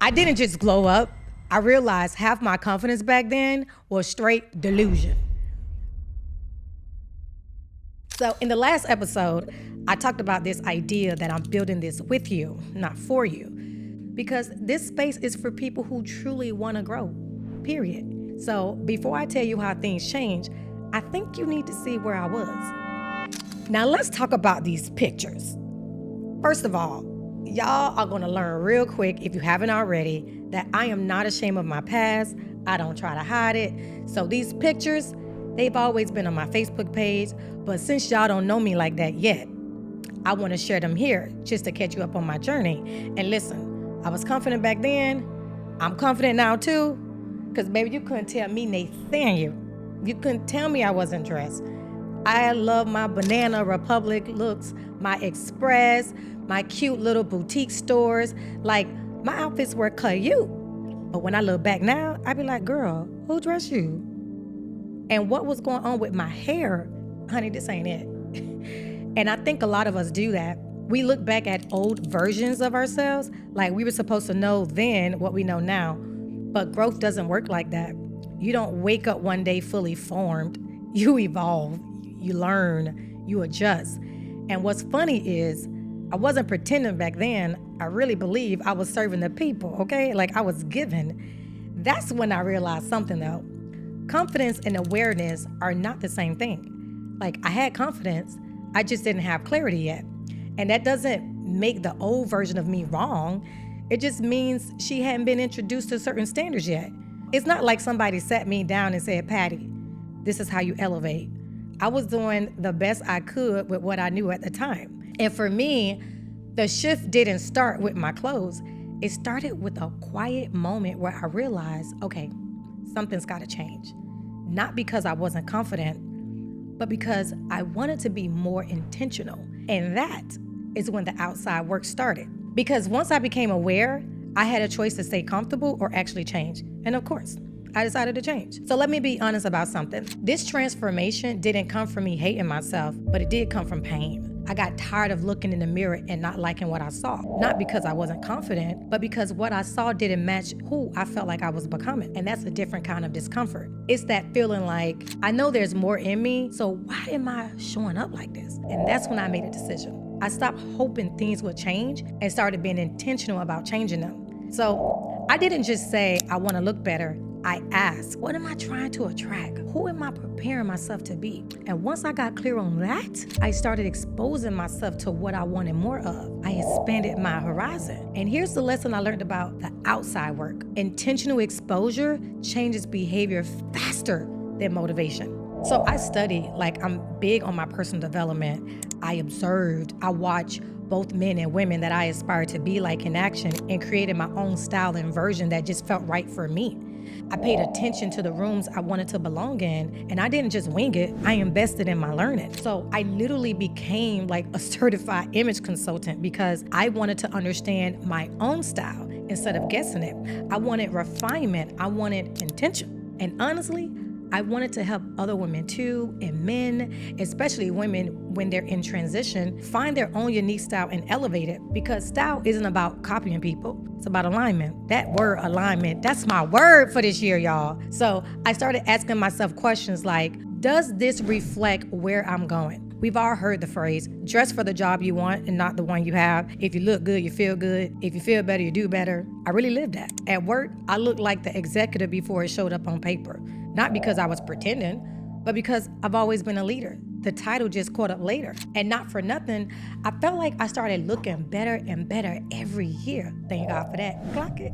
I didn't just glow up. I realized half my confidence back then was straight delusion. So in the last episode, I talked about this idea that I'm building this with you, not for you, because this space is for people who truly want to grow, period. So before I tell you how things change, I think you need to see where I was. Now let's talk about these pictures. First of all, y'all are gonna learn real quick, if you haven't already, that I am not ashamed of my past. I don't try to hide it. So these pictures, they've always been on my Facebook page, but since y'all don't know me like that yet, I want to share them here just to catch you up on my journey. And listen, I was confident back then. I'm confident now too, because baby, you couldn't tell me Nathaniel. You couldn't tell me I wasn't dressed. I love my Banana Republic looks, my Express, my cute little boutique stores. Like, my outfits were cute. But when I look back now, I be like, girl, who dressed you? And what was going on with my hair? Honey, this ain't it. And I think a lot of us do that. We look back at old versions of ourselves like we were supposed to know then what we know now. But growth doesn't work like that. You don't wake up one day fully formed. You evolve, you learn, you adjust. And what's funny is, I wasn't pretending back then. I really believe I was serving the people, okay? Like I was giving. That's when I realized something though. Confidence and awareness are not the same thing. Like, I had confidence, I just didn't have clarity yet. And that doesn't make the old version of me wrong. It just means she hadn't been introduced to certain standards yet. It's not like somebody sat me down and said, Patty, this is how you elevate. I was doing the best I could with what I knew at the time. And for me, the shift didn't start with my clothes. It started with a quiet moment where I realized, okay, something's gotta change. Not because I wasn't confident, but because I wanted to be more intentional. And that is when the outside work started. Because once I became aware, I had a choice to stay comfortable or actually change. And of course, I decided to change. So let me be honest about something. This transformation didn't come from me hating myself, but it did come from pain. I got tired of looking in the mirror and not liking what I saw. Not because I wasn't confident, but because what I saw didn't match who I felt like I was becoming. And that's a different kind of discomfort. It's that feeling like, I know there's more in me, so why am I showing up like this? And that's when I made a decision. I stopped hoping things would change and started being intentional about changing them. So I didn't just say, I want to look better. I asked, what am I trying to attract? Who am I preparing myself to be? And once I got clear on that, I started exposing myself to what I wanted more of. I expanded my horizon. And here's the lesson I learned about the outside work. Intentional exposure changes behavior faster than motivation. So I studied, like I'm big on my personal development. I observed, I watched both men and women that I aspired to be like in action and created my own style and version that just felt right for me. I paid attention to the rooms I wanted to belong in, and I didn't just wing it, I invested in my learning. So I literally became like a certified image consultant because I wanted to understand my own style instead of guessing it. I wanted refinement, I wanted intention. And honestly, I wanted to help other women too, and men, especially women when they're in transition, find their own unique style and elevate it, because style isn't about copying people, it's about alignment. That word alignment, that's my word for this year, y'all. So I started asking myself questions like, does this reflect where I'm going? We've all heard the phrase, dress for the job you want and not the one you have. If you look good, you feel good. If you feel better, you do better. I really lived that. At work, I looked like the executive before it showed up on paper. Not because I was pretending, but because I've always been a leader. The title just caught up later. And not for nothing, I felt like I started looking better and better every year. Thank God for that. Clock it.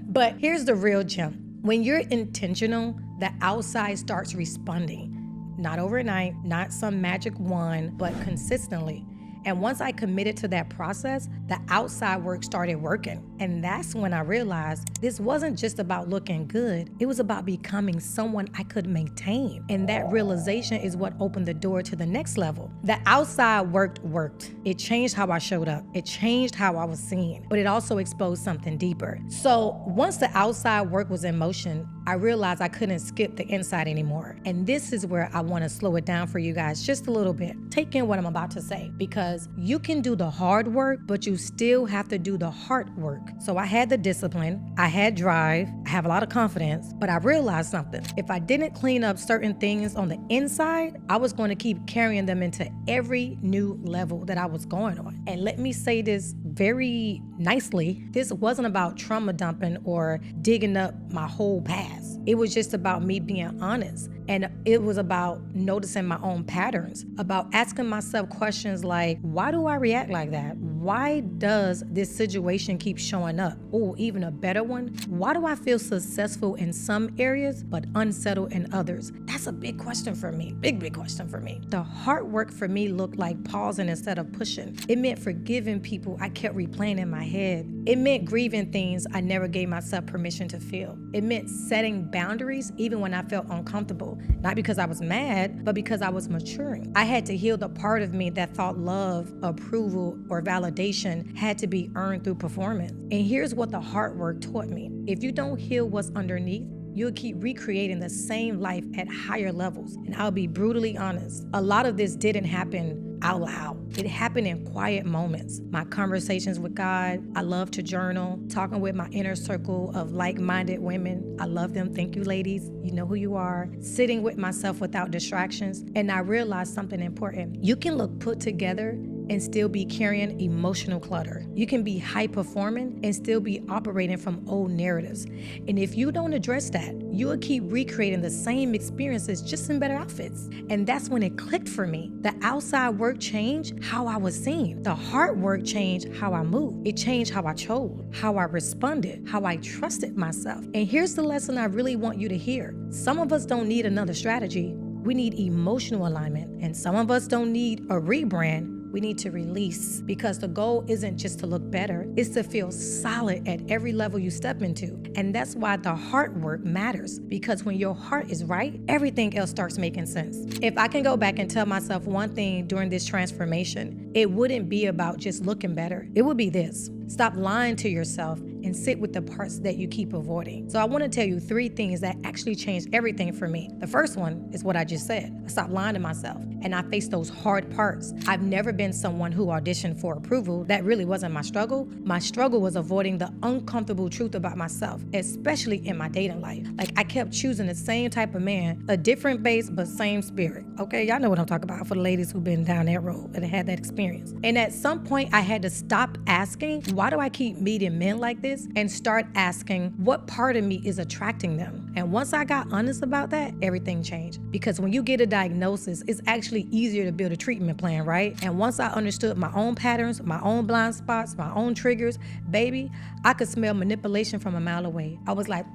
But here's the real gem. When you're intentional, the outside starts responding. Not overnight, not some magic wand, but consistently. And once I committed to that process, the outside work started working. And that's when I realized this wasn't just about looking good. It was about becoming someone I could maintain. And that realization is what opened the door to the next level. The outside worked. It changed how I showed up. It changed how I was seen, but it also exposed something deeper. So once the outside work was in motion, I realized I couldn't skip the inside anymore. And this is where I want to slow it down for you guys just a little bit. Take in what I'm about to say, because you can do the hard work, but you still have to do the heart work. So I had the discipline, I had drive, I have a lot of confidence, but I realized something. If I didn't clean up certain things on the inside, I was going to keep carrying them into every new level that I was going on. And let me say this very nicely, this wasn't about trauma dumping or digging up my whole past. It was just about me being honest. And it was about noticing my own patterns, about asking myself questions like, why do I react like that? Why does this situation keep showing up? Oh, even a better one. Why do I feel successful in some areas, but unsettled in others? That's a big question for me. Big question for me. The hard work for me looked like pausing instead of pushing. It meant forgiving people I kept replaying in my head. It meant grieving things I never gave myself permission to feel. It meant setting boundaries even when I felt uncomfortable. Not because I was mad, but because I was maturing. I had to heal the part of me that thought love, approval, or validation had to be earned through performance. And here's what the hard work taught me. If you don't heal what's underneath, you'll keep recreating the same life at higher levels. And I'll be brutally honest, a lot of this didn't happen out loud. It happened in quiet moments. My conversations with God, I love to journal, talking with my inner circle of like-minded women. I love them. Thank you, ladies. You know who you are. Sitting with myself without distractions. And I realized something important. You can look put together and still be carrying emotional clutter. You can be high performing and still be operating from old narratives. And if you don't address that, you will keep recreating the same experiences just in better outfits. And that's when it clicked for me. The outside work changed how I was seen. The hard work changed how I moved. It changed how I chose, how I responded, how I trusted myself. And here's the lesson I really want you to hear. Some of us don't need another strategy. We need emotional alignment. And some of us don't need a rebrand. We need to release, because the goal isn't just to look better, it's to feel solid at every level you step into. And that's why the heart work matters, because when your heart is right, everything else starts making sense. If I can go back and tell myself one thing during this transformation, it wouldn't be about just looking better. It would be this: stop lying to yourself and sit with the parts that you keep avoiding. So I want to tell you 3 things that actually changed everything for me. The first one is what I just said. I stopped lying to myself and I faced those hard parts. I've never been someone who auditioned for approval. That really wasn't my struggle. My struggle was avoiding the uncomfortable truth about myself, especially in my dating life. Like, I kept choosing the same type of man, a different base, but same spirit. Okay, y'all know what I'm talking about for the ladies who've been down that road and had that experience. And at some point I had to stop asking, why do I keep meeting men like this? And start asking, what part of me is attracting them? And once I got honest about that, everything changed. Because when you get a diagnosis, it's actually easier to build a treatment plan, right? And once I understood my own patterns, my own blind spots, my own triggers, baby, I could smell manipulation from a mile away. I was like,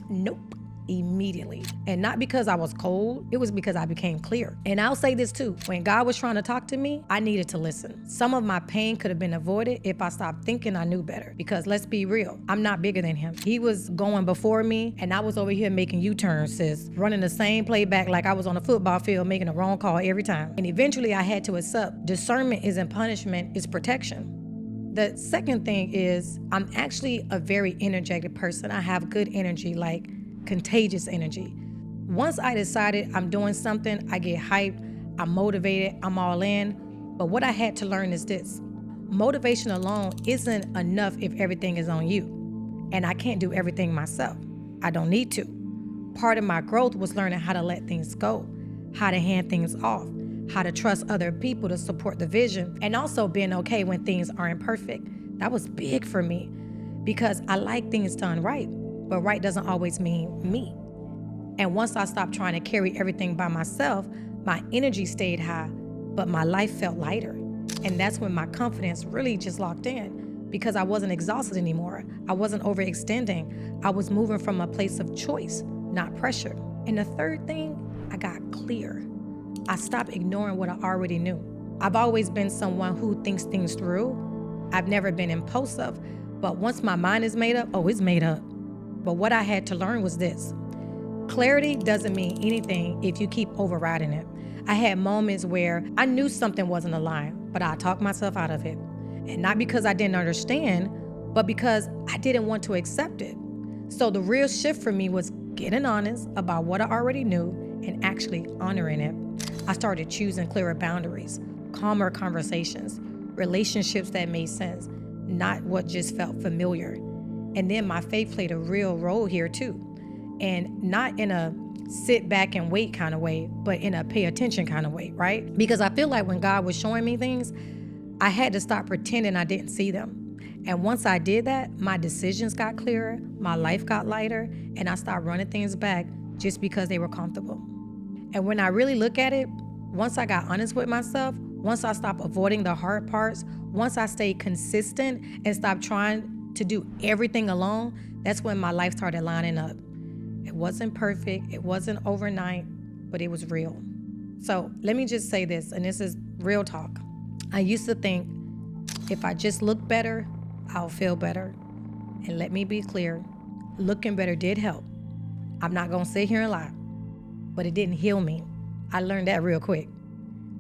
nope. Immediately. And not because I was cold, it was because I became clear. And I'll say this too, when God was trying to talk to me, I needed to listen. Some of my pain could have been avoided if I stopped thinking I knew better. Because let's be real, I'm not bigger than him. He was going before me and I was over here making U-turns, sis, running the same playback like I was on a football field making a wrong call every time. And eventually I had to accept discernment isn't punishment, it's protection. The second thing is, I'm actually a very energetic person. I have good energy, like contagious energy. Once I decided I'm doing something, I get hyped, I'm motivated, I'm all in. But what I had to learn is this: motivation alone isn't enough if everything is on you. And I can't do everything myself. I don't need to. Part of my growth was learning how to let things go, how to hand things off, how to trust other people to support the vision, and also being okay when things aren't perfect. That was big for me because I like things done right. But right doesn't always mean me. And once I stopped trying to carry everything by myself, my energy stayed high, but my life felt lighter. And that's when my confidence really just locked in, because I wasn't exhausted anymore. I wasn't overextending. I was moving from a place of choice, not pressure. And the third thing, I got clear. I stopped ignoring what I already knew. I've always been someone who thinks things through. I've never been impulsive, but once my mind is made up, it's made up. But what I had to learn was this: clarity doesn't mean anything if you keep overriding it. I had moments where I knew something wasn't aligned, but I talked myself out of it. And not because I didn't understand, but because I didn't want to accept it. So the real shift for me was getting honest about what I already knew and actually honoring it. I started choosing clearer boundaries, calmer conversations, relationships that made sense, not what just felt familiar. And then my faith played a real role here too. And not in a sit back and wait kind of way, but in a pay attention kind of way, right? Because I feel like when God was showing me things, I had to stop pretending I didn't see them. And once I did that, my decisions got clearer, my life got lighter, and I stopped running things back just because they were comfortable. And when I really look at it, once I got honest with myself, once I stopped avoiding the hard parts, once I stayed consistent and stopped trying to do everything alone, that's when my life started lining up. It wasn't perfect, it wasn't overnight, but it was real. So let me just say this, and this is real talk. I used to think if I just look better, I'll feel better. And let me be clear, looking better did help. I'm not gonna sit here and lie, but it didn't heal me. I learned that real quick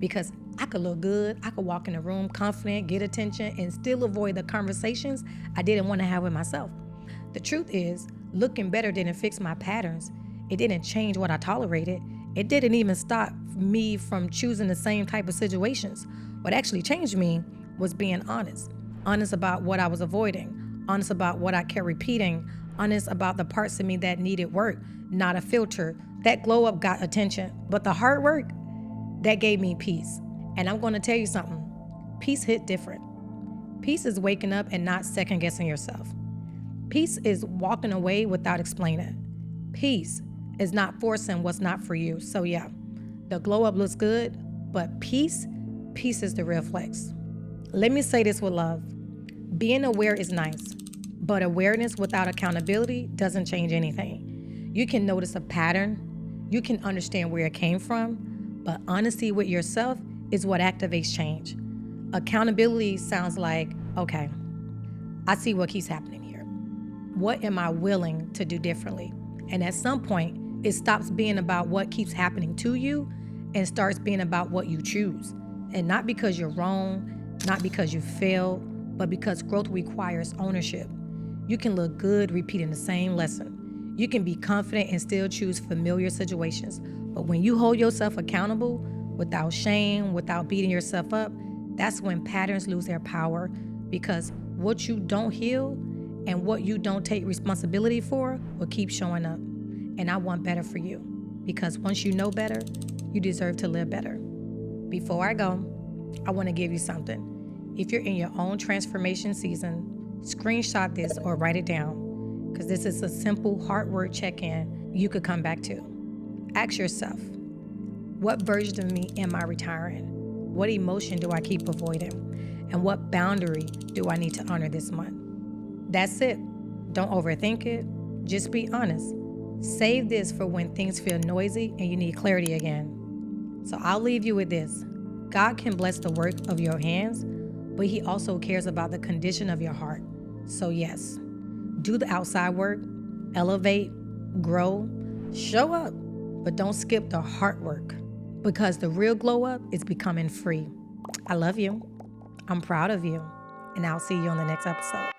because I could look good, I could walk in a room confident, get attention, and still avoid the conversations I didn't want to have with myself. The truth is, looking better didn't fix my patterns. It didn't change what I tolerated. It didn't even stop me from choosing the same type of situations. What actually changed me was being honest. Honest about what I was avoiding. Honest about what I kept repeating. Honest about the parts of me that needed work, not a filter. That glow up got attention, but the hard work, that gave me peace. And I'm going to tell you something. Peace hit different. Peace is waking up and not second guessing yourself. Peace is walking away without explaining. Peace is not forcing what's not for you. So yeah, the glow up looks good, but peace is the real flex. Let me say this with love. Being aware is nice, but awareness without accountability doesn't change anything. You can notice a pattern, you can understand where it came from, but honesty with yourself is what activates change. Accountability sounds like, okay, I see what keeps happening here. What am I willing to do differently? And at some point, it stops being about what keeps happening to you and starts being about what you choose. And not because you're wrong, not because you failed, but because growth requires ownership. You can look good repeating the same lesson. You can be confident and still choose familiar situations. But when you hold yourself accountable without shame, without beating yourself up, that's when patterns lose their power, because what you don't heal and what you don't take responsibility for will keep showing up. And I want better for you, because once you know better, you deserve to live better. Before I go, I want to give you something. If you're in your own transformation season, screenshot this or write it down, because this is a simple heart word check-in you could come back to. Ask yourself, what version of me am I retiring? What emotion do I keep avoiding? And what boundary do I need to honor this month? That's it. Don't overthink it. Just be honest. Save this for when things feel noisy and you need clarity again. So I'll leave you with this. God can bless the work of your hands, but He also cares about the condition of your heart. So yes, do the outside work, elevate, grow, show up, but don't skip the heart work, because the real glow up is becoming free. I love you. I'm proud of you. And I'll see you on the next episode.